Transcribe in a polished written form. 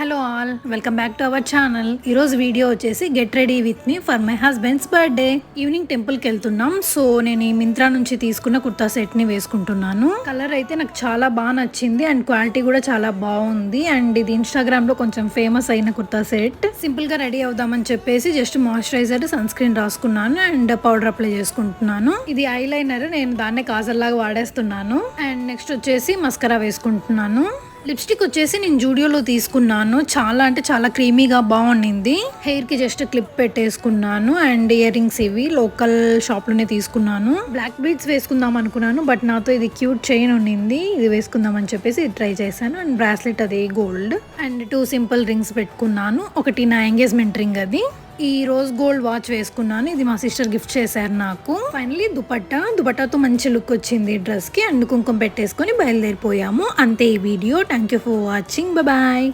Hello all, welcome back to our channel. ఈరోజు video వచ్చేసి get ready with me for my husband's birthday. Evening టెంపుల్కి వెళ్తున్నాం. So నేను ఈ మింత్రా నుంచి తీసుకున్న కుర్తా సెట్ని వేసుకుంటున్నాను. కలర్ అయితే నాకు చాలా బాగా నచ్చింది అండ్ క్వాలిటీ కూడా చాలా బాగుంది. అండ్ ఇది ఇన్స్టాగ్రామ్లో కొంచెం ఫేమస్ అయిన కుర్తా సెట్. సింపుల్గా రెడీ అవుదామని చెప్పేసి జస్ట్ మాయిశ్చరైజర్, సన్ స్క్రీన్ రాసుకున్నాను అండ్ పౌడర్ అప్లై చేసుకుంటున్నాను. ఇది ఐలైనర్, నేను దాన్నే కాజల్ లాగా వాడేస్తున్నాను. అండ్ నెక్స్ట్ వచ్చేసి మస్కరా వేసుకుంటున్నాను. లిప్స్టిక్ వచ్చేసి నేను జూడియోలో తీసుకున్నాను. చాలా అంటే చాలా క్రీమీగా బాగుండింది. హెయిర్కి జస్ట్ క్లిప్ పెట్టేసుకున్నాను. అండ్ ఇయర్ రింగ్స్ ఇవి లోకల్ షాప్లోనే తీసుకున్నాను. బ్లాక్ బీడ్స్ వేసుకుందాం అనుకున్నాను, బట్ నాతో ఇది క్యూట్ చైన్ ఉండింది, ఇది వేసుకుందాం అని చెప్పేసి ఇది ట్రై చేశాను. అండ్ బ్రాస్లెట్ అది గోల్డ్ అండ్ 2 సింపుల్ రింగ్స్ పెట్టుకున్నాను. ఒకటి నా ఎంగేజ్మెంట్ రింగ్, అది ఈ రోజ్ గోల్డ్ వాచ్ వేసుకున్నాను. ఇది మా సిస్టర్ గిఫ్ట్ చేశారు నాకు. ఫైనలీ దుపట్టాతో మంచి లుక్ వచ్చింది డ్రెస్ కి. అండ్ కుంకుమ పెట్టేసుకొని బయలుదేరిపోయాము. అంతే ఈ వీడియో. Thank you for watching. Bye.